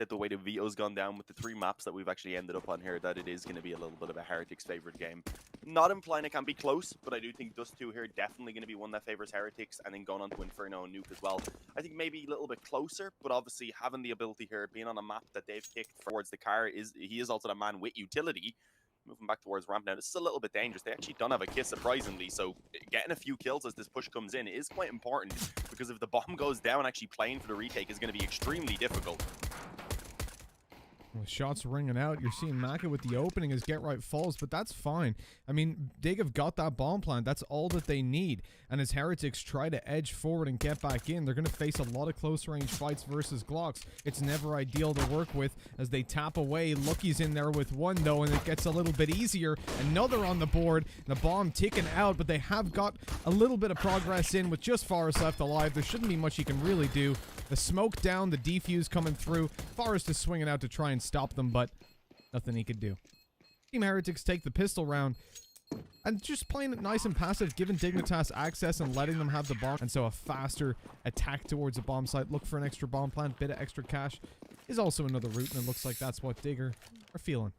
that the way the veto's gone down with the 3 maps that we've actually ended up on here, that it is going to be a little bit of a Heretics favored game. Not implying it can be close, but I do think Dust2 here definitely going to be one that favors Heretics, and then going on to Inferno and Nuke as well. I think maybe a little bit closer, but obviously having the ability here, being on a map that they've picked towards the car, he is also the man with utility. Moving back towards ramp now, this is a little bit dangerous. They actually don't have a kiss, surprisingly, so getting a few kills as this push comes in is quite important, because if the bomb goes down, actually playing for the retake is going to be extremely difficult. With shots ringing out, you're seeing Maka with the opening as Get Right falls, but that's fine. I mean, Dig have got that bomb plant. That's all that they need. And as Heretics try to edge forward and get back in, they're going to face a lot of close-range fights versus Glocks. It's never ideal to work with as they tap away. Lucky's in there with one, though, and it gets a little bit easier. Another on the board. The bomb ticking out, but they have got a little bit of progress in with just Forest left alive. There shouldn't be much he can really do. The smoke down, the defuse coming through. Forest is swinging out to try and stop them, but nothing he could do. Team Heretics take the pistol round and just playing it nice and passive, giving Dignitas access and letting them have the bomb. And so a faster attack towards a bomb site. Look for an extra bomb plant, bit of extra cash is also another route, and it looks like that's what Digger are feeling.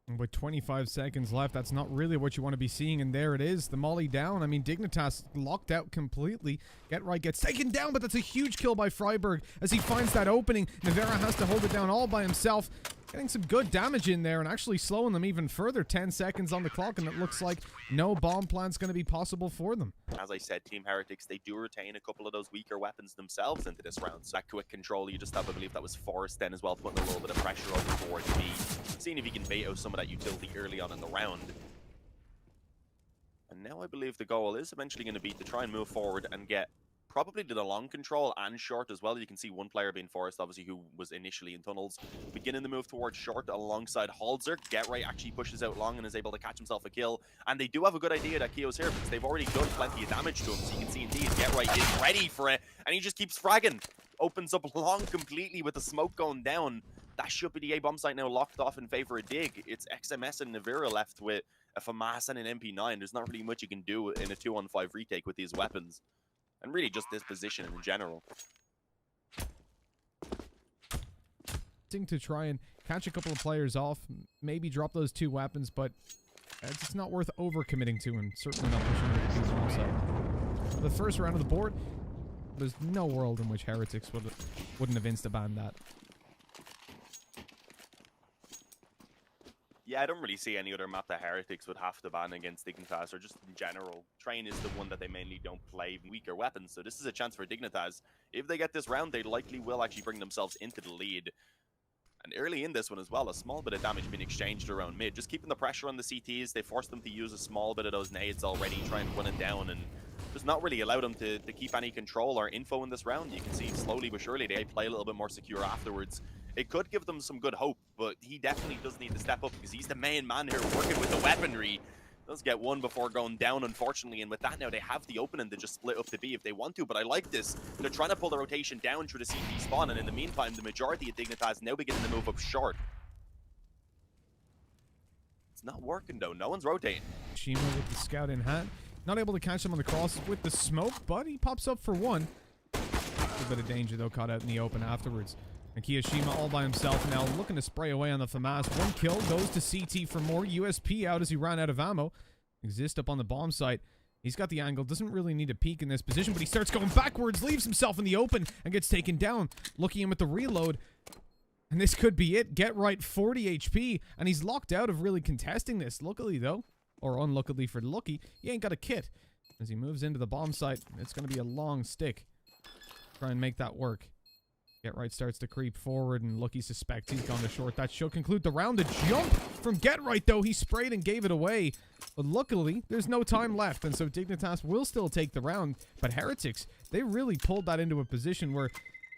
And with 25 seconds left, that's not really what you want to be seeing, and there it is, the molly down. I mean, Dignitas locked out completely. Get Right gets taken down, but that's a huge kill by Freiberg as he finds that opening. Navera has to hold it down all by himself, getting some good damage in there and actually slowing them even further. 10 seconds on the clock, and it looks like no bomb plant's going to be possible for them. As I said, Team Heretics, they do retain a couple of those weaker weapons themselves into this round. So that quick control, you just have to believe that was Forest then as well, putting a little bit of pressure over towards B, seeing if he can veto some of that utility early on in the round. And now I believe the goal is eventually going to be to try and move forward and get probably to the long control and short as well. You can see one player being Forest, obviously, who was initially in tunnels, beginning to move towards short alongside Halzer. Get Right actually pushes out long and is able to catch himself a kill. And they do have a good idea that Kio's here because they've already done plenty of damage to him. So you can see indeed Get Right is ready for it, and he just keeps fragging. Opens up long completely with the smoke going down. That should be the A bomb site now locked off in favor of Dig. It's XMS and Navira left with a FAMAS and an MP9. There's not really much you can do in a 2-on-5 retake with these weapons. And really just this position in general. To try and catch a couple of players off, maybe drop those 2 weapons, but it's not worth overcommitting to, and certainly not pushing it to do so. The first round of the board, there's no world in which Heretics wouldn't have insta-banned that. Yeah, I don't really see any other map that Heretics would have to ban against Dignitas, or just in general. Train is the one that they mainly don't play weaker weapons, so this is a chance for Dignitas. If they get this round, they likely will actually bring themselves into the lead. And early in this one as well, a small bit of damage being exchanged around mid. Just keeping the pressure on the CTs, they forced them to use a small bit of those nades already, trying to run it down, and just not really allow them to keep any control or info in this round. You can see slowly but surely they play a little bit more secure afterwards. It could give them some good hope, but he definitely does need to step up because he's the main man here working with the weaponry. Does get one before going down, unfortunately, and with that now they have the opening to just split up the B if they want to, but I like this. They're trying to pull the rotation down through the CT spawn, and in the meantime, the majority of Dignitas now beginning to move up short. It's not working though, no one's rotating. Shima with the scout in hand, not able to catch him on the cross with the smoke, but he pops up for one. A bit of danger though, caught out in the open afterwards. And Kiyashima all by himself now, looking to spray away on the FAMAS. One kill, goes to CT for more. USP out as he ran out of ammo. Exist up on the bomb site. He's got the angle, doesn't really need a peek in this position, but he starts going backwards, leaves himself in the open, and gets taken down. Looking in with the reload. And this could be it. Get Right, 40 HP, and he's locked out of really contesting this. Luckily, though, or unluckily for Lucky, he ain't got a kit. As he moves into the bomb site, it's going to be a long stick. Try and make that work. Get Right starts to creep forward, and Lucky suspects he's gone to short. That should conclude the round. The jump from Get Right, though. He sprayed and gave it away. But luckily, there's no time left, and so Dignitas will still take the round. But Heretics, they really pulled that into a position where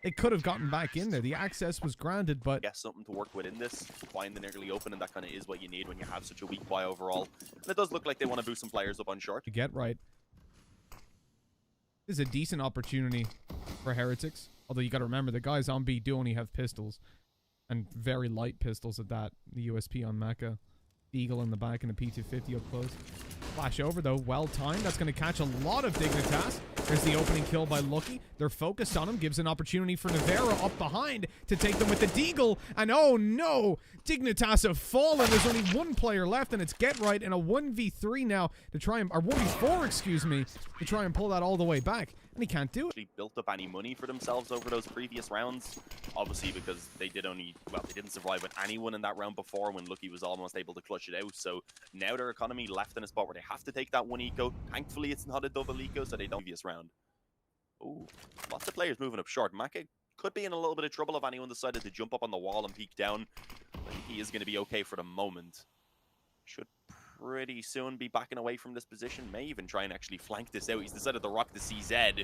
they could have gotten back in there. The access was granted, but... Yes, something to work with in this. Find the nearly open, and that kind of is what you need when you have such a weak buy overall. And it does look like they want to boost some players up on short. To Get Right. This is a decent opportunity for Heretics. Although you got to remember, the guys on B do only have pistols. And very light pistols at that. The USP on Maka. Eagle in the back and a P250 up close. Flash over, though. Well timed. That's going to catch a lot of Dignitas. There's the opening kill by Lucky. They're focused on him. Gives an opportunity for Navarra up behind to take them with the deagle. And oh no! Dignitas have fallen. There's only one player left, and it's Get Right in a 1v3 now to try and... or 1v4, excuse me, to try and pull that all the way back. And he can't do it. Actually built up any money for themselves over those previous rounds. Obviously, because they did only... well, they didn't survive with anyone in that round before when Lucky was almost able to clutch it out. So now their economy left in a spot where they have to take that one eco. Thankfully, it's not a double eco, so they don't previous round. Ooh, lots of players moving up short. Maka could be in a little bit of trouble if anyone decided to jump up on the wall and peek down. I think he is going to be okay for the moment. Should pretty soon be backing away from this position. May even try and actually flank this out. He's decided to rock the CZ.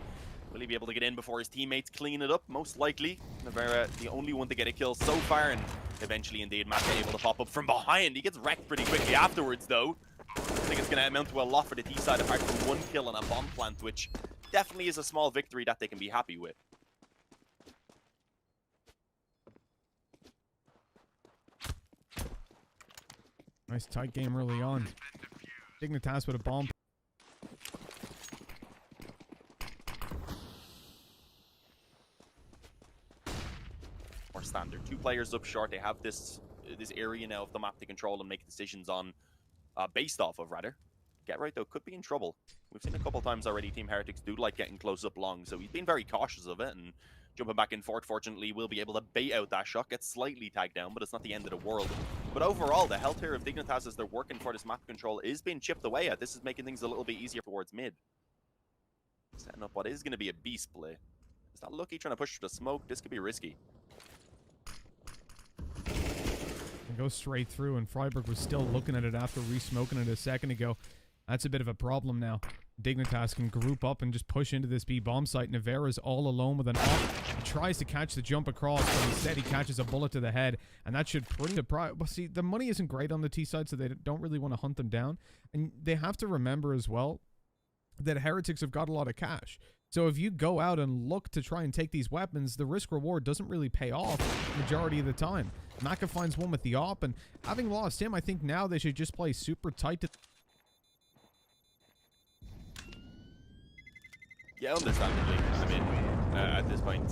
Will he be able to get in before his teammates clean it up? Most likely. Navarra, the only one to get a kill so far, and eventually indeed Maka able to pop up from behind. He gets wrecked pretty quickly afterwards though. I think it's going to amount to a lot for the T side apart from one kill and a bomb plant, which definitely is a small victory that they can be happy with. Nice tight game early on. Dignitas with a bomb. More standard. Two players up short. They have this area now of the map to control and make decisions on, based off of rather. Get Right though could be in trouble. We've seen a couple times already Team Heretics do like getting close up long, so he's been very cautious of it, and jumping back in forward, fortunately, will be able to bait out that shot, get slightly tagged down, but it's not the end of the world. But overall, the health here of Dignitas as they're working for this map control is being chipped away at. This is making things a little bit easier towards mid. Setting up what is going to be a beast play. Is that Lucky trying to push through the smoke? This could be risky. And go straight through, and Freiburg was still looking at it after re-smoking it a second ago. That's a bit of a problem now. Dignitas can group up and just push into this B bomb site. Navarra's all alone with an off. He tries to catch the jump across, but instead he catches a bullet to the head, and that should pretty surprise. Well, see, the money isn't great on the T side, so they don't really want to hunt them down. And they have to remember as well that Heretics have got a lot of cash. So if you go out and look to try and take these weapons, the risk reward doesn't really pay off majority of the time. Maka finds one with the op, and having lost him, I think now they should just play super tight to... Yeah, understandably. I mean, at this point,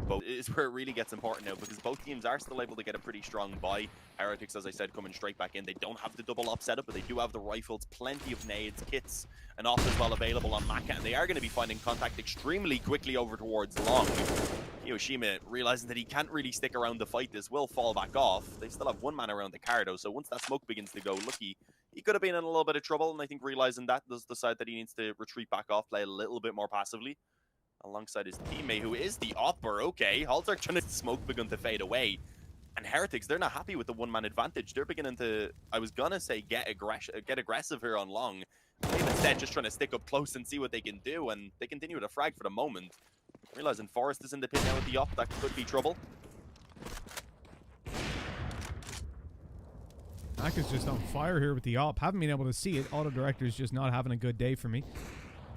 both is where it really gets important now, because both teams are still able to get a pretty strong buy. Heretics, as I said, coming straight back in. They don't have the double op setup, but they do have the rifles, plenty of nades, kits, and off as well available on Maka, and they are going to be finding contact extremely quickly over towards long. Kiyoshima, realizing that he can't really stick around to fight this, will fall back off. They still have one man around the car, though, so once that smoke begins to go, Lucky, he could have been in a little bit of trouble, and I think realizing that does decide that he needs to retreat back off, play a little bit more passively, alongside his teammate, who is the opper. Okay, Halter trying to smoke begun to fade away, and Heretics, they're not happy with the one-man advantage. They're beginning to, I was gonna say, get aggressive here on long. They've instead just trying to stick up close and see what they can do, and they continue to frag for the moment. Realizing Forrest is in the pit now with the op, that could be trouble. Maka's just on fire here with the op. Haven't been able to see it. Auto Director's just not having a good day for me.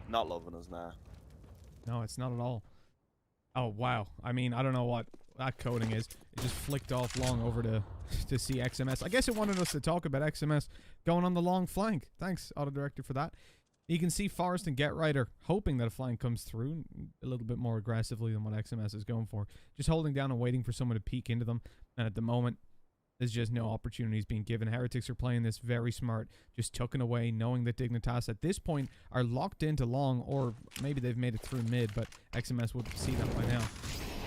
Not loving us now. No, it's not at all. Oh, wow. I mean, I don't know what that coding is. It just flicked off long over to see XMS. I guess it wanted us to talk about XMS going on the long flank. Thanks, Auto Director, for that. You can see Forrest and Get Right are hoping that a flank comes through a little bit more aggressively than what XMS is going for. Just holding down and waiting for someone to peek into them. And at the moment, there's just no opportunities being given. Heretics are playing this very smart, just tucking away, knowing that Dignitas at this point are locked into long, or maybe they've made it through mid, but XMS would see that by now.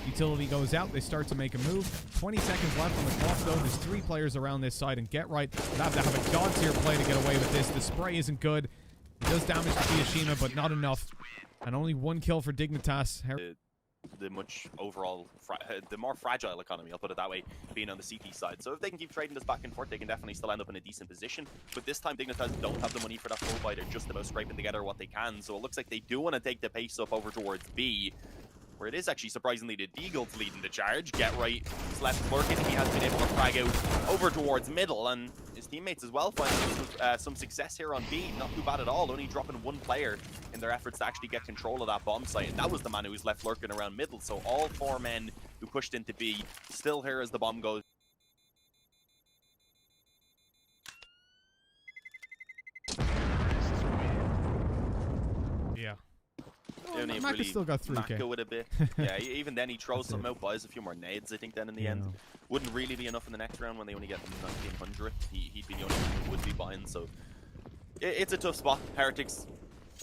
Utility goes out, they start to make a move. 20 seconds left on the clock though. There's 3 players around this side, and Get Right would have to have a god tier play to get away with this. The spray isn't good. It does damage to Kiyoshima, but not enough. And only 1 kill for Dignitas. The much overall, the more fragile economy, I'll put it that way, being on the CT side. So if they can keep trading this back and forth, they can definitely still end up in a decent position. But this time, Dignitas don't have the money for that full buy. They're just about scraping together what they can. So it looks like they do want to take the pace up over towards B, where it is actually surprisingly the Deagle's leading the charge. Get Right is left lurking. He has been able to frag out over towards middle, and his teammates as well finding some success here on B. Not too bad at all, only dropping 1 player in their efforts to actually get control of that bomb site, and that was the man who was left lurking around middle. So all 4 men who pushed into B still here as the bomb goes. doesn't really still got 3K. macro it a bit. Yeah, even then he throws something out, buys a few more nades, I think, then in the end. Wouldn't really be enough in the next round when they only get 1900. He'd be the only one who would be buying, so it's a tough spot. Heretics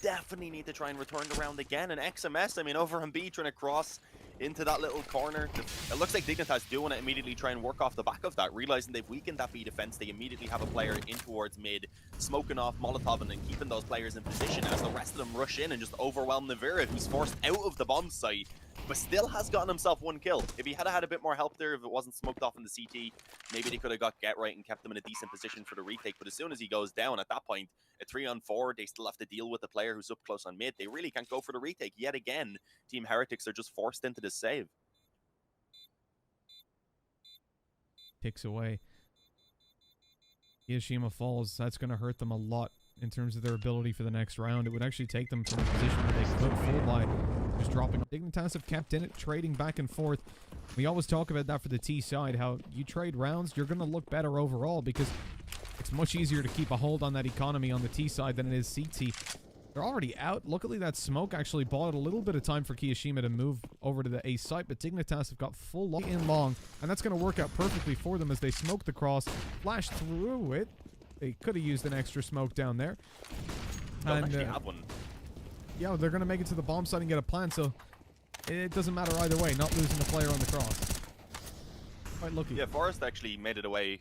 definitely need to try and return the round again. And XMS, I mean, over on B, trying to cross into that little corner. It looks like Dignitas do want to immediately try and work off the back of that, realizing they've weakened that B defense. They immediately have a player in towards mid, smoking off Molotoving and keeping those players in position as the rest of them rush in and just overwhelm Navira, who's forced out of the bomb site, but still has gotten himself 1 kill. If he had a bit more help there, if it wasn't smoked off in the CT, maybe they could have got get right and kept him in a decent position for the retake. But as soon as he goes down, at that point, a 3-on-4, they still have to deal with the player who's up close on mid. They really can't go for the retake. Yet again, Team Heretics are just forced into this save. Ticks away. Hiroshima falls. That's going to hurt them a lot in terms of their ability for the next round. It would actually take them from a position where they could full by just dropping. Dignitas have kept in it, trading back and forth. We always talk about that for the T side, how you trade rounds, you're going to look better overall because it's much easier to keep a hold on that economy on the T side than it is CT. They're already out. Luckily, that smoke actually bought a little bit of time for Kiyoshima to move over to the A site, but Dignitas have got full long, and that's going to work out perfectly for them as they smoke the cross, flash through it. They could have used an extra smoke down there. Don't actually have one. Yeah, they're going to make it to the bomb site and get a plant, so it doesn't matter either way, not losing the player on the cross. Quite lucky. Yeah, Forrest actually made it away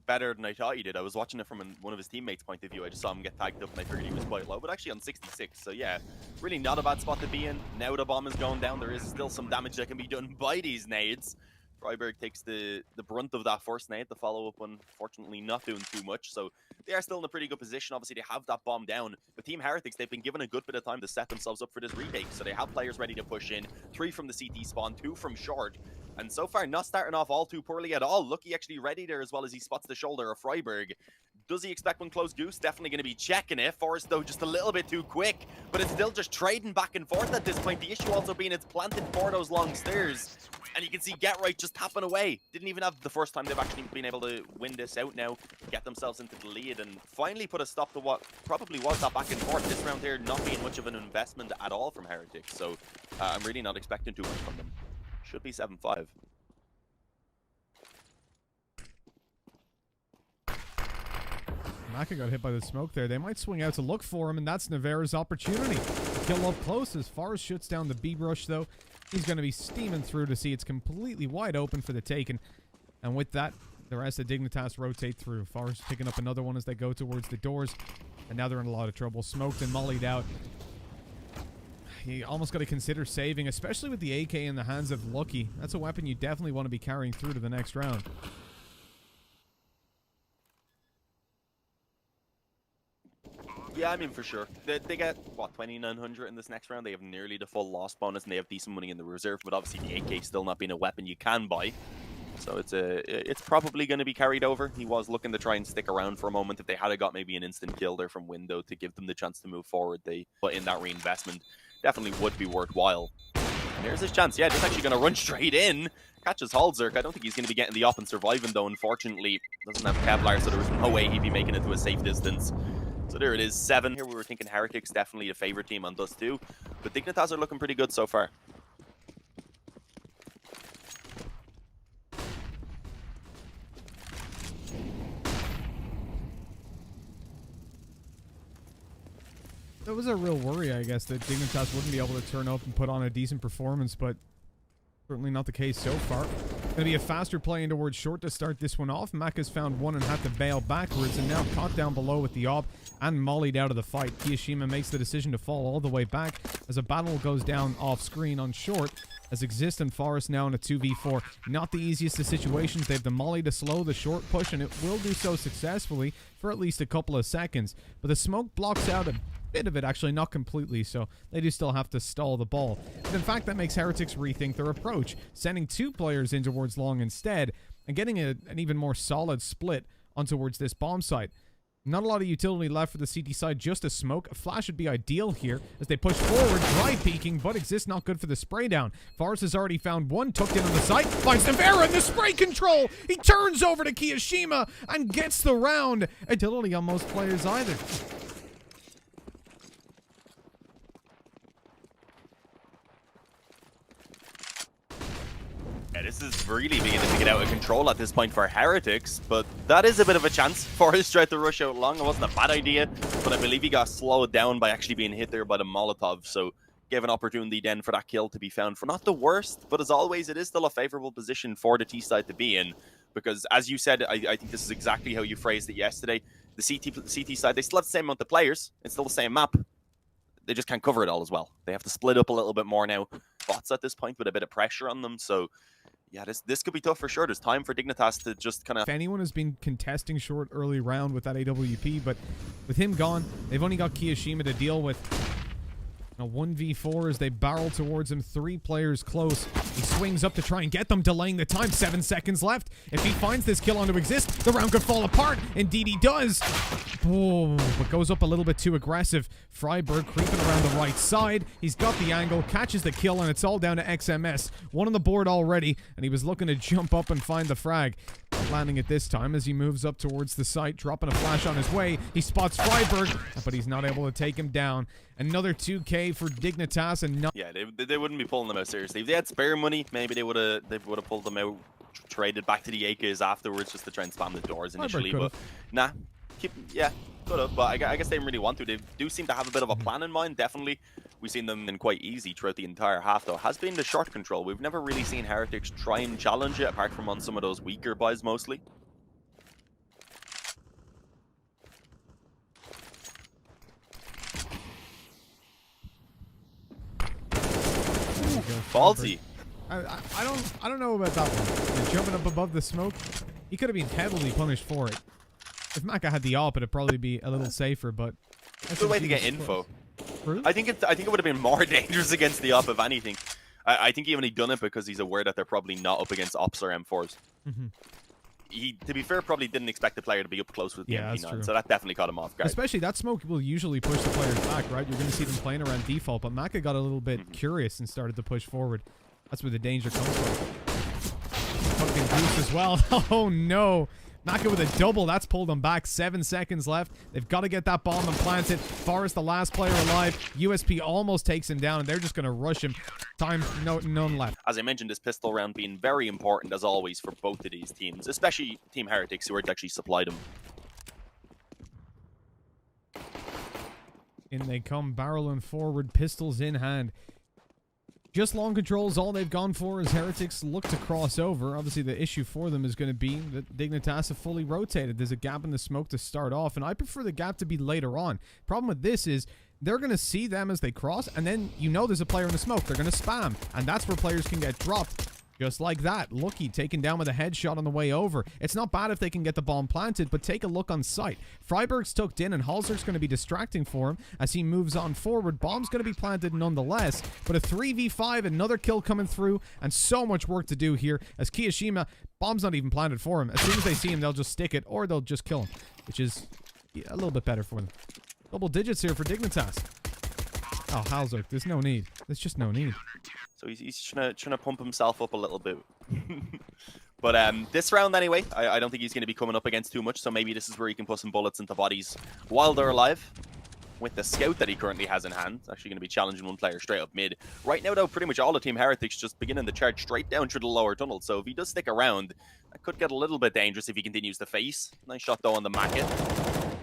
better than I thought he did. I was watching it from one of his teammates' point of view. I just saw him get tagged up and I figured he was quite low, but actually on 66. So yeah, really not a bad spot to be in. Now the bomb is going down. There is still some damage that can be done by these nades. Freiburg takes the brunt of that first nade. The follow-up, unfortunately, not doing too much. So they are still in a pretty good position. Obviously, they have that bomb down. But Team Heretics, they've been given a good bit of time to set themselves up for this retake. So they have players ready to push in. 3 from the CT spawn, 2 from short. And so far, not starting off all too poorly at all. Lucky actually ready there as well as he spots the shoulder of Freiburg. Does he expect one close goose? Definitely going to be checking it. Forrest, though, just a little bit too quick. But it's still just trading back and forth at this point. The issue also being it's planted for those long stairs. And you can see Get Right just tapping away. Didn't even have the first time they've actually been able to win this out now, get themselves into the lead, and finally put a stop to what probably was that back and forth. This round here not being much of an investment at all from Heretics. So I'm really not expecting too much from them. Should be 7-5. Maka got hit by the smoke there. They might swing out to look for him, and that's Navarra's opportunity. Kill up close as Forrest shoots down the B rush, though. He's going to be steaming through to see it's completely wide open for the taken. And with that, the rest of Dignitas rotate through. Forrest picking up another one as they go towards the doors. And now they're in a lot of trouble. Smoked and mollied out. You almost got to consider saving, especially with the AK in the hands of Lucky. That's a weapon you definitely want to be carrying through to the next round. Yeah, I mean, for sure. They get, what, 2,900 in this next round? They have nearly the full loss bonus, and they have decent money in the reserve, but obviously the AK still not being a weapon you can buy. So it's probably going to be carried over. He was looking to try and stick around for a moment. If they had got maybe an instant kill there from window to give them the chance to move forward, they put in that reinvestment. Definitely would be worthwhile. And here's his chance. Yeah, just actually going to run straight in. Catches Halzerk. I don't think he's going to be getting the op and surviving, though, unfortunately. Doesn't have Kevlar, so there was no way he'd be making it to a safe distance. So there it is, 7. Here we were thinking Heretics definitely a favorite team on Dust2, but Dignitas are looking pretty good so far. That was a real worry, I guess, that Dignitas wouldn't be able to turn up and put on a decent performance, but certainly not the case so far. Going to be a faster play in towards short to start this one off. Maka's found one and had to bail backwards, and now caught down below with the op and mollied out of the fight. Kiyoshima makes the decision to fall all the way back as a battle goes down off screen on short, as Exist and Forest now in a 2v4. Not the easiest of situations. They have the molly to slow the short push, and it will do so successfully for at least a couple of seconds. But the smoke blocks out a bit of it, actually, not completely, so they do still have to stall the ball. And in fact, that makes Heretics rethink their approach, sending 2 players in towards long instead, and getting an even more solid split on towards this bomb site. Not a lot of utility left for the CT side, just a smoke. A flash would be ideal here as they push forward, dry peeking, but Exist not good for the spray down. Forrest has already found one, tucked in on the site, finds Navarra in the spray control. He turns over to Kiyoshima and gets the round. Utility on most players either. Yeah, this is really beginning to get out of control at this point for Heretics, but that is a bit of a chance for his try to rush out long. It wasn't a bad idea, but I believe he got slowed down by actually being hit there by the Molotov, so gave an opportunity then for that kill to be found for not the worst, but as always, it is still a favorable position for the T side to be in, because as you said, I think this is exactly how you phrased it yesterday. The CT side, they still have the same amount of players. It's still the same map. They just can't cover it all as well. They have to split up a little bit more now. Bots at this point with a bit of pressure on them, so yeah, this could be tough for sure. There's time for Dignitas to just kind of... If anyone has been contesting short early round with that AWP, but with him gone, they've only got Kiyashima to deal with. A 1v4 as they barrel towards him. 3 players close. He swings up to try and get them, delaying the time. 7 seconds left. If he finds this kill on to exist, the round could fall apart. Indeed he does. Oh, but goes up a little bit too aggressive. Freiburg creeping around the right side. He's got the angle, catches the kill, and it's all down to XMS. 1 on the board already, and he was looking to jump up and find the frag. Landing it this time as he moves up towards the site, dropping a flash on his way. He spots Freiburg, but he's not able to take him down. Another 2K for Dignitas, and yeah, they wouldn't be pulling them out seriously. If they had spare money, maybe they would have pulled them out, traded back to the AKs afterwards just to try and spam the doors initially. But nah, could have. But I guess they didn't really want to. They do seem to have a bit of a plan in mind. Definitely, we've seen them in quite easy throughout the entire half. Though has been the short control. We've never really seen Heretics try and challenge it, apart from on some of those weaker buys mostly. Ballsy. I don't know about that one. They're jumping up above the smoke. He could have been heavily punished for it. If Maka had the AWP, it'd probably be a little safer, but it's a way to get info. Really? I think it would have been more dangerous against the AWP if anything. I think even he done it because he's aware that they're probably not up against Ops or M4s. He, to be fair, probably didn't expect the player to be up close with the MP9, so that definitely caught him off guard. Especially that smoke will usually push the players back, right? You're going to see them playing around default, but Maka got a little bit curious and started to push forward. That's where the danger comes from. Fucking boost as well. Oh no. Maka with a double. That's pulled him back. 7 seconds left. They've got to get that bomb and plant it. Forrest, the last player alive. USP almost takes him down, and they're just going to rush him. Time, none left. As I mentioned, this pistol round being very important, as always, for both of these teams, especially Team Heretics, who are to actually supply them. In they come, barreling forward, pistols in hand. Just long controls, all they've gone for as Heretics look to cross over. Obviously, the issue for them is going to be that Dignitas have fully rotated. There's a gap in the smoke to start off, and I prefer the gap to be later on. Problem with this is they're going to see them as they cross, and then you know there's a player in the smoke. They're going to spam, and that's where players can get dropped. Just like that. Lucky taken down with a headshot on the way over. It's not bad if they can get the bomb planted, but take a look on sight. Freiburg's tucked in, and Halzer's going to be distracting for him as he moves on forward. Bomb's going to be planted nonetheless, but a 3v5, another kill coming through, and so much work to do here as Kiyashima, bomb's not even planted for him. As soon as they see him, they'll just stick it, or they'll just kill him, which is a little bit better for them. Double digits here for Dignitas. Oh, Halzer, there's no need. There's just no need. So he's trying to pump himself up a little bit. But this round anyway, I don't think he's going to be coming up against too much, so maybe this is where he can put some bullets into bodies while they're alive. With the scout that he currently has in hand, actually going to be challenging one player straight up mid. Right now, though, pretty much all the Team Heretics just beginning to charge straight down through the lower tunnel, so if he does stick around, that could get a little bit dangerous if he continues to face. Nice shot, though, on the Macket.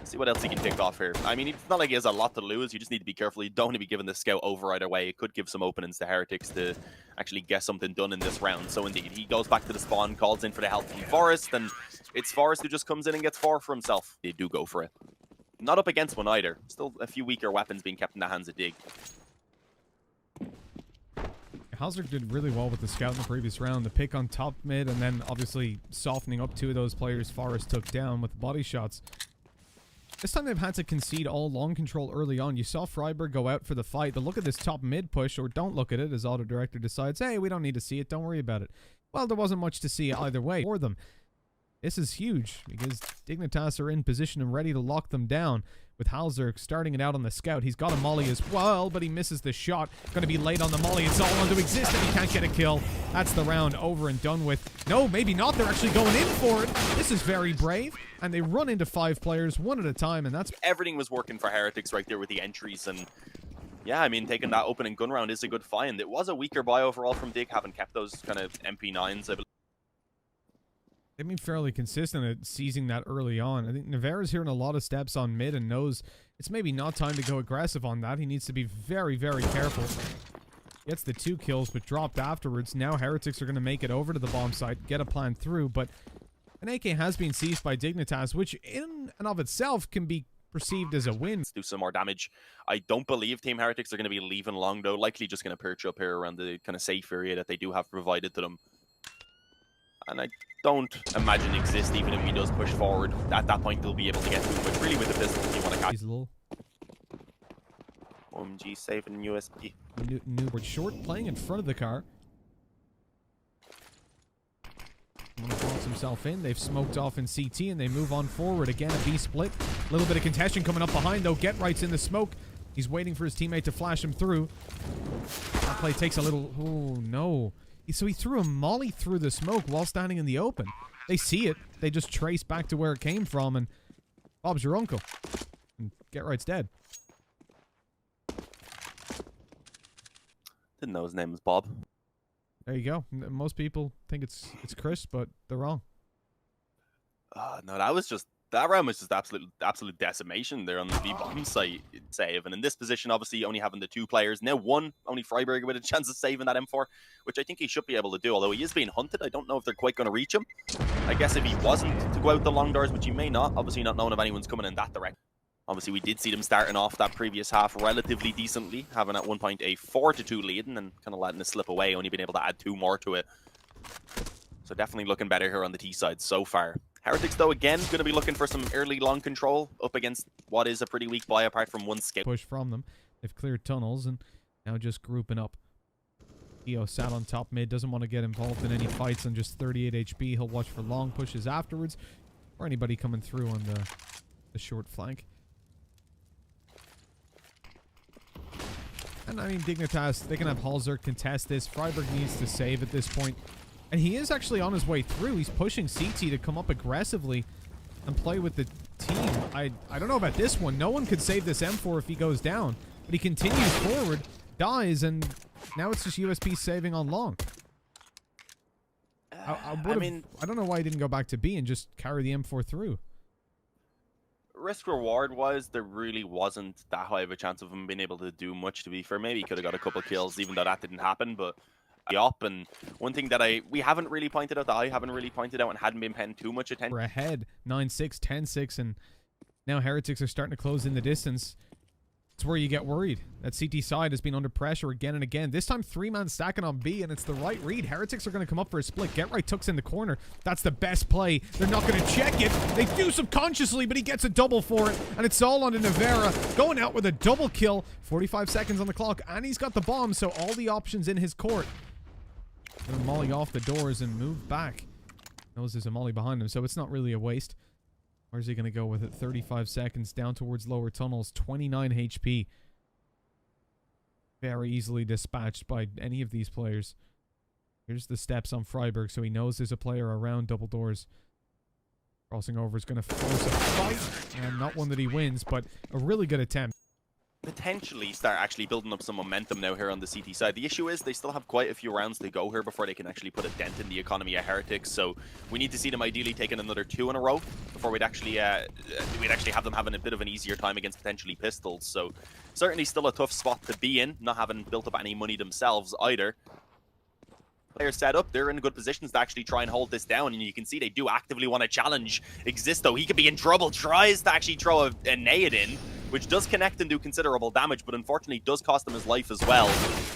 See what else he can pick off here. I mean, it's not like he has a lot to lose. You just need to be careful. You don't want to be giving the scout over either way. It could give some openings to Heretics to actually get something done in this round. So indeed, he goes back to the spawn, calls in for the help from Forrest, and it's Forrest who just comes in and gets 4 for himself. They do go for it. Not up against one either. Still a few weaker weapons being kept in the hands of Dig. Halzer did really well with the scout in the previous round. The pick on top mid, and then obviously softening up 2 of those players Forrest took down with body shots. This time they've had to concede all long control early on. You saw Freiburg go out for the fight. But look at this top mid push, or don't look at it, as auto director decides, hey, we don't need to see it, don't worry about it. Well, there wasn't much to see either way for them. This is huge, because Dignitas are in position and ready to lock them down. With Halzer starting it out on the scout. He's got a molly as well, but he misses the shot. Going to be late on the molly. It's all on to exist, and he can't get a kill. That's the round over and done with. No, maybe not. They're actually going in for it. This is very brave. And they run into 5 players, one at a time, and that's... Everything was working for Heretics right there with the entries, and Yeah, I mean, taking that opening gun round is a good find. It was a weaker buy overall from Dig, having kept those kind of MP9s, I believe. They've been fairly consistent at seizing that early on. I think Navarro's hearing a lot of steps on mid and knows it's maybe not time to go aggressive on that. He needs to be very, very careful. Gets the 2 kills, but dropped afterwards. Now Heretics are going to make it over to the bomb site, get a plan through, but an AK has been seized by Dignitas, which in and of itself can be perceived as a win. Let's do some more damage. I don't believe Team Heretics are going to be leaving long, though. Likely just going to perch up here around the kind of safe area that they do have provided to them. And I don't imagine exist, even if he does push forward. At that point, they'll be able to get to him, which really with the pistol, you want to catch. He's a little... OMG saving USP. Newport short, playing in front of the car. Blocks himself in. They've smoked off in CT and they move on forward. Again, a B split. A little bit of contention coming up behind, though. Get Right's in the smoke. He's waiting for his teammate to flash him through. That play takes a little... Oh, no. So he threw a molly through the smoke while standing in the open. They see it. They just trace back to where it came from, and Bob's your uncle. And Get Right's dead. Didn't know his name was Bob. There you go. Most people think it's Chris, but they're wrong. No, that round was just absolute decimation there on the B-bomb site save. And in this position, obviously, only having the 2 players. Now only Freiberger with a chance of saving that M4, which I think he should be able to do, although he is being hunted. I don't know if they're quite going to reach him. I guess if he wasn't to go out the long doors, which he may not, obviously not knowing if anyone's coming in that direction. Obviously, we did see them starting off that previous half relatively decently, having at one point a 4-2 lead and then kind of letting it slip away, only being able to add 2 more to it. So definitely looking better here on the T side so far. Heretics, though, again, going to be looking for some early long control up against what is a pretty weak buy apart from one skip. Push from them. They've cleared tunnels and now just grouping up. EO sat on top mid, doesn't want to get involved in any fights on just 38 HP. He'll watch for long pushes afterwards or anybody coming through on the short flank. And I mean, Dignitas, they can have Halzerk contest this. Freiberg needs to save at this point. And he is actually on his way through. He's pushing CT to come up aggressively and play with the team. I don't know about this one. No one could save this M4 if he goes down. But he continues forward, dies, and now it's just USP saving on long. I don't know why he didn't go back to B and just carry the M4 through. Risk reward wise, there really wasn't that high of a chance of him being able to do much, to be fair. Maybe he could have got a couple kills, even though that didn't happen, but up. And one thing that we haven't really pointed out, that I haven't really pointed out and hadn't been paying too much attention. We're ahead 9-6, 10-6, and now Heretics are starting to close in the distance. It's where you get worried. That CT side has been under pressure again and again. This time 3-man stacking on B, and it's the right read. Heretics are going to come up for a split. Get Right tucks in the corner. That's the best play. They're not going to check it. They do subconsciously, but he gets a double for it, and it's all on to Navarra. Going out with a double kill. 45 seconds on the clock, and he's got the bomb, so all the options in his court. Gonna molly off the doors and move back. Knows there's a molly behind him, so it's not really a waste. Where's he going to go with it? 35 seconds down towards lower tunnels. 29 HP. Very easily dispatched by any of these players. Here's the steps on Freiberg, so he knows there's a player around double doors. Crossing over is going to force a fight. And not one that he wins, but a really good attempt. Potentially start actually building up some momentum now here on the CT side. The issue is they still have quite a few rounds to go here before they can actually put a dent in the economy of Heretics, so we need to see them ideally taking another 2 in a row before we'd actually have them having a bit of an easier time against potentially pistols. So certainly still a tough spot to be in, not having built up any money themselves either. Players set up, they're in good positions to actually try and hold this down, and you can see they do actively want to challenge Existo. He could be in trouble, tries to actually throw a nade in, which does connect and do considerable damage, but unfortunately does cost him his life as well.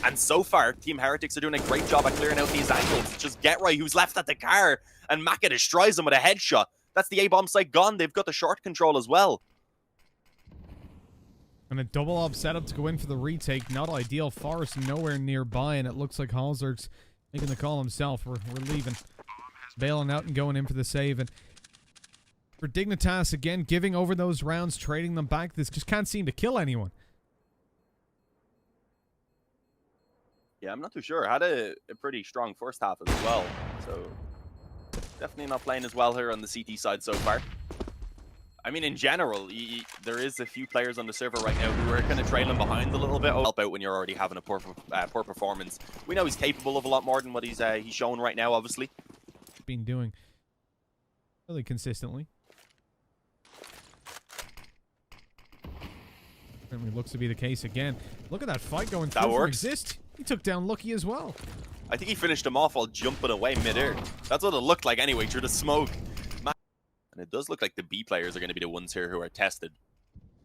And so far, Team Heretics are doing a great job at clearing out these angles. It's just Get Right who's left at the car, and Maka destroys him with a headshot. That's the A-bomb site gone. They've got the short control as well. And a double op setup to go in for the retake. Not ideal. Forest nowhere nearby, and it looks like Halzerk's making the call himself. We're leaving. Bailing out and going in for the save. And for Dignitas, again, giving over those rounds, trading them back. This just can't seem to kill anyone. Yeah, I'm not too sure. Had a pretty strong first half as well. So definitely not playing as well here on the CT side so far. I mean, in general, there is a few players on the server right now who are kind of trailing behind a little bit. Help out when you're already having a poor performance. We know he's capable of a lot more than what he's shown right now, obviously. Been doing really consistently. Certainly looks to be the case again. Look at that fight going through for Exist. He took down Lucky as well. I think he finished him off while jumping away mid-air. That's what it looked like anyway, through the smoke. And it does look like the B players are going to be the ones here who are tested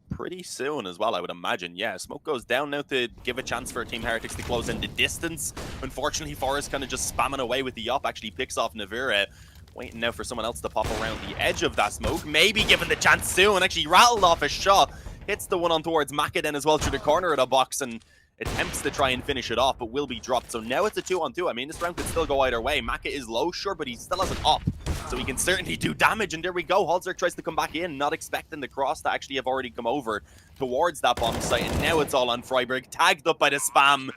pretty soon as well, I would imagine. Yeah, smoke goes down now to give a chance for Team Heretics to close in the distance. Unfortunately, Forrest kind of just spamming away with the op, actually picks off Navira. Waiting now for someone else to pop around the edge of that smoke. Maybe given the chance soon, actually rattled off a shot. Hits the one on towards Maka then as well through the corner of the box and attempts to try and finish it off, but will be dropped. So now it's a 2-on-2. I mean, this round could still go either way. Maka is low, sure, but he still has an op. So he can certainly do damage, and there we go. Halzerk tries to come back in, not expecting the cross to actually have already come over towards that bomb site, and now it's all on Freiburg, tagged up by the spam.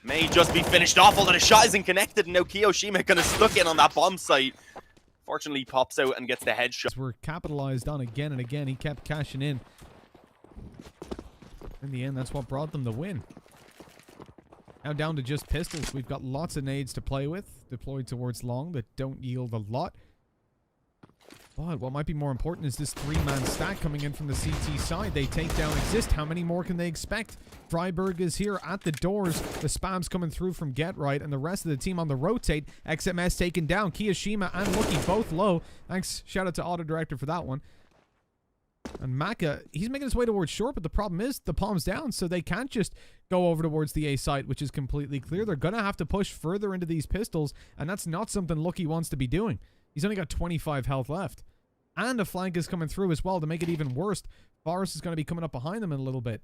May just be finished off, although the shot isn't connected, and now Kiyoshima kind of stuck in on that bomb site. Fortunately, pops out and gets the headshot. We're capitalized on again and again. He kept cashing in. In the end, that's what brought them the win. Now down to just pistols. We've got lots of nades to play with, deployed towards long that don't yield a lot. But what might be more important is this three-man stack coming in from the CT side. They take down Exist. How many more can they expect? Freiburg is here at the doors. The spam's coming through from Get Right, and the rest of the team on the rotate. XMS taken down. Kiyoshima and Lucky both low. Thanks. Shout out to Auto Director for that one. And Maka, he's making his way towards short, but the problem is the palm's down, so they can't just go over towards the A site, which is completely clear. They're going to have to push further into these pistols, and that's not something Lucky wants to be doing. He's only got 25 health left. And a flank is coming through as well to make it even worse. Forrest is going to be coming up behind them in a little bit.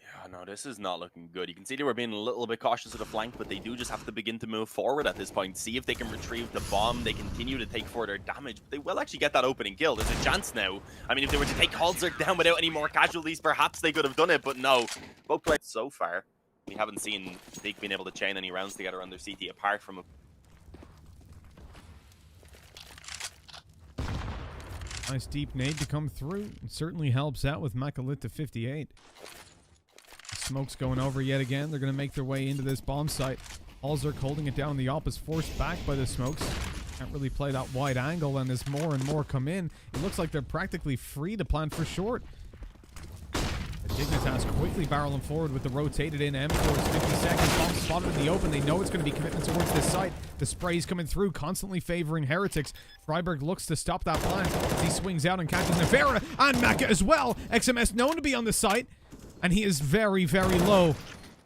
Yeah, no, this is not looking good. You can see they were being a little bit cautious of the flank, but they do just have to begin to move forward at this point. See if they can retrieve the bomb. They continue to take further damage, but they will actually get that opening kill. There's a chance now. I mean, if they were to take Halzerk down without any more casualties, perhaps they could have done it, but no. Both players so far, we haven't seen Dig being able to chain any rounds together on their CT apart from a nice deep nade to come through. It certainly helps out with Makalit to 58. Smoke's going over yet again. They're going to make their way into this bomb site. Halzerk holding it down. The op is forced back by the smokes. Can't really play that wide angle, and as more and more come in, it looks like they're practically free to plant for short. Dignitas quickly barreling forward with the rotated in M4s. 50 seconds. Bomb spotted in the open. They know it's going to be commitment towards this site. The spray's coming through, constantly favoring Heretics. Freiburg looks to stop that plan as he swings out and catches Navera and Maka as well. XMS known to be on the site, and he is very, very low.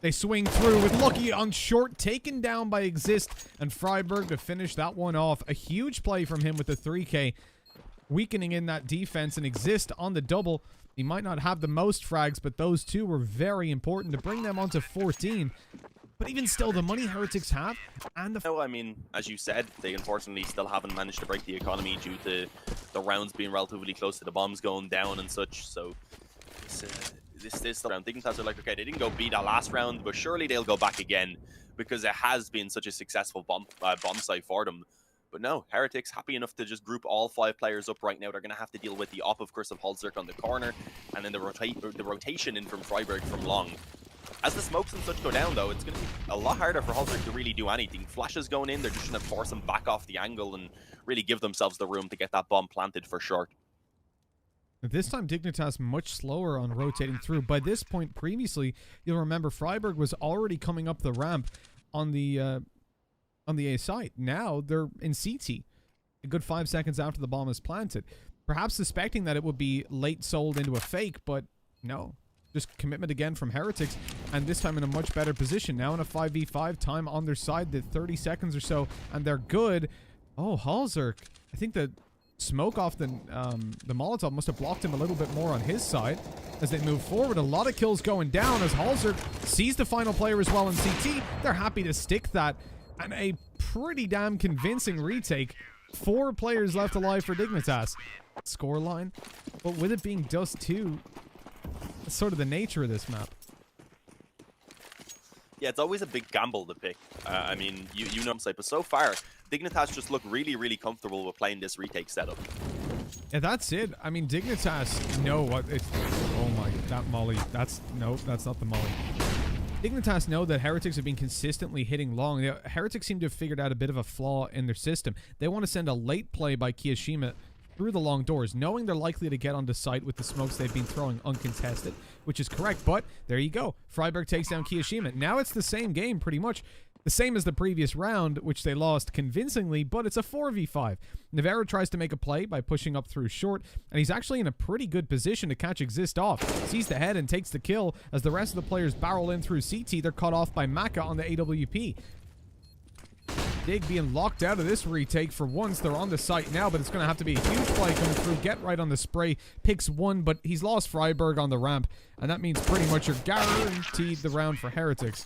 They swing through with Lucky on short, taken down by Exist, and Freiburg to finish that one off. A huge play from him with the 3K, weakening in that defense, and Exist on the double. He might not have the most frags, but those two were very important to bring them onto 14. But even still, the money Heretics have, and the... No, I mean, as you said, they unfortunately still haven't managed to break the economy due to the rounds being relatively close to the bombs going down and such, so... This is the round. Dignitas are like, okay, they didn't go beat that last round, but surely they'll go back again, because it has been such a successful bomb site for them. But no, Heretics happy enough to just group all 5 players up right now. They're going to have to deal with the op, of course, of Halzerk on the corner, and then the rotation in from Freiburg from long. As the smokes and such go down, though, it's going to be a lot harder for Halzerk to really do anything. Flashes going in, they're just going to force them back off the angle and really give themselves the room to get that bomb planted for short. This time, Dignitas much slower on rotating through. By this point, previously, you'll remember Freiburg was already coming up the ramp on the A site. Now they're in CT, a good 5 seconds after the bomb is planted. Perhaps suspecting that it would be late sold into a fake, but no. Just commitment again from Heretics, and this time in a much better position. Now in a 5v5, time on their side, the 30 seconds or so, and they're good. Oh, Halzerk. I think the smoke off the Molotov must have blocked him a little bit more on his side as they move forward. A lot of kills going down as Halzerk sees the final player as well in CT. They're happy to stick that, and a pretty damn convincing retake. 4 players left alive for Dignitas. Scoreline, but with it being Dust2, that's sort of the nature of this map. Yeah, it's always a big gamble to pick. I mean, you know what I'm saying, but so far, Dignitas just look really, really comfortable with playing this retake setup. Yeah, that's it. I mean, Dignitas know what it's... Oh my, that molly. That's... Nope, that's not the molly. Dignitas know that Heretics have been consistently hitting long. Heretics seem to have figured out a bit of a flaw in their system. They want to send a late play by Kiyashima through the long doors, knowing they're likely to get onto site with the smokes they've been throwing uncontested, which is correct, but there you go. Freiburg takes down Kiyashima. Now it's the same game, pretty much. The same as the previous round, which they lost convincingly, but it's a 4v5. Navarro tries to make a play by pushing up through short, and he's actually in a pretty good position to catch Exist off. Sees the head and takes the kill. As the rest of the players barrel in through CT, they're cut off by Maka on the AWP. Dig being locked out of this retake for once. They're on the site now, but it's going to have to be a huge play coming through. Get right on the spray. Picks one, but he's lost Freiburg on the ramp, and that means pretty much you're guaranteed the round for Heretics.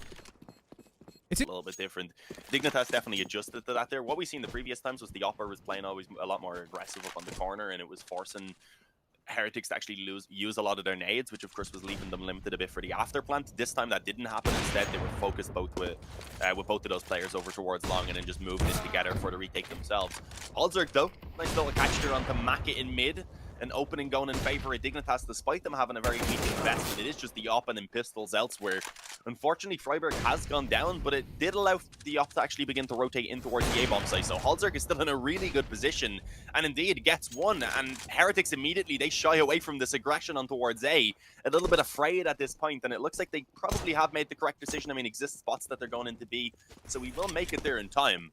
It's a little bit different. Dignitas definitely adjusted to that there. What we seen the previous times was the Opera was playing always a lot more aggressive up on the corner, and it was forcing Heretics to actually use a lot of their nades, which of course was leaving them limited a bit for the after plant. This time that didn't happen. Instead, they were focused both with both of those players over towards long and then just moved in together for the retake themselves. Alzerk though, nice little catch there onto Maka in mid. An opening going in favor of Dignitas, despite them having a very weak investment. It is just the op and then pistols elsewhere. Unfortunately, Freiburg has gone down, but it did allow the op to actually begin to rotate in towards the A-bomb site. So Halzerk is still in a really good position, and indeed gets one. And Heretics immediately, they shy away from this aggression on towards A. A little bit afraid at this point, and it looks like they probably have made the correct decision. I mean, exist spots that they're going into B, so we will make it there in time.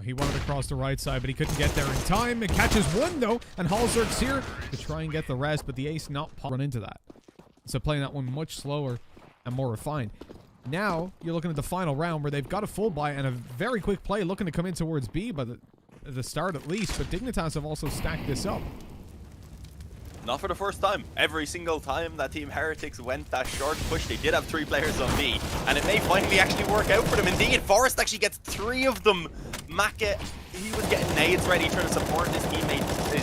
He wanted to cross the right side, but he couldn't get there in time. It catches one, though, and Halzerk's here to try and get the rest, but the ace not run into that. So playing that one much slower and more refined. Now, you're looking at the final round where they've got a full buy and a very quick play looking to come in towards B by the start at least, but Dignitas have also stacked this up. Not for the first time. Every single time that Team Heretics went that short push, they did have 3 players on B, and it may finally actually work out for them. Indeed, Forrest actually gets 3 of them. Maka, he was getting nades ready, trying to support his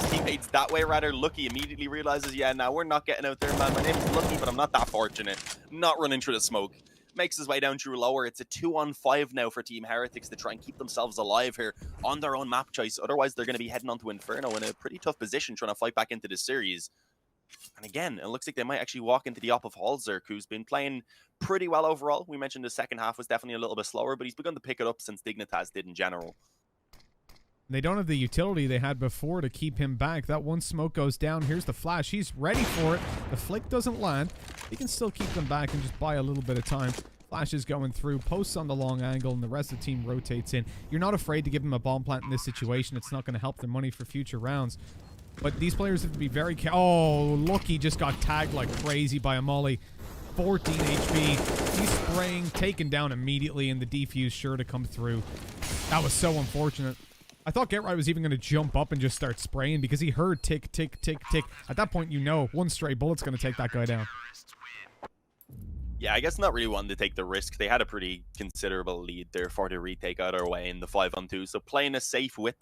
teammates that way, rather. Lucky immediately realizes, yeah, now we're not getting out there, man. My name is Lucky, but I'm not that fortunate. I'm not running through the smoke. Makes his way down through lower. It's a 2-on-5 now for Team Heretics to try and keep themselves alive here on their own map choice. Otherwise, they're going to be heading onto Inferno in a pretty tough position trying to fight back into this series. And again, it looks like they might actually walk into the op of Halzerk, who's been playing pretty well overall. We mentioned the second half was definitely a little bit slower, but he's begun to pick it up since Dignitas did in general. They don't have the utility they had before to keep him back. That one smoke goes down. Here's the flash. He's ready for it. The flick doesn't land. He can still keep them back and just buy a little bit of time. Flash is going through, posts on the long angle, and the rest of the team rotates in. You're not afraid to give them a bomb plant in this situation. It's not going to help their money for future rounds. But these players have to be very oh, Lucky just got tagged like crazy by a molly. 14 HP. He's spraying, taken down immediately, and the defuse sure to come through. That was so unfortunate. I thought Get Right was even going to jump up and just start spraying because he heard tick, tick, tick, tick. At that point, you know, one stray bullet's going to take that guy down. Yeah, I guess not really wanting to take the risk. They had a pretty considerable lead there for the retake either way in the 5-on-2. So playing it safe with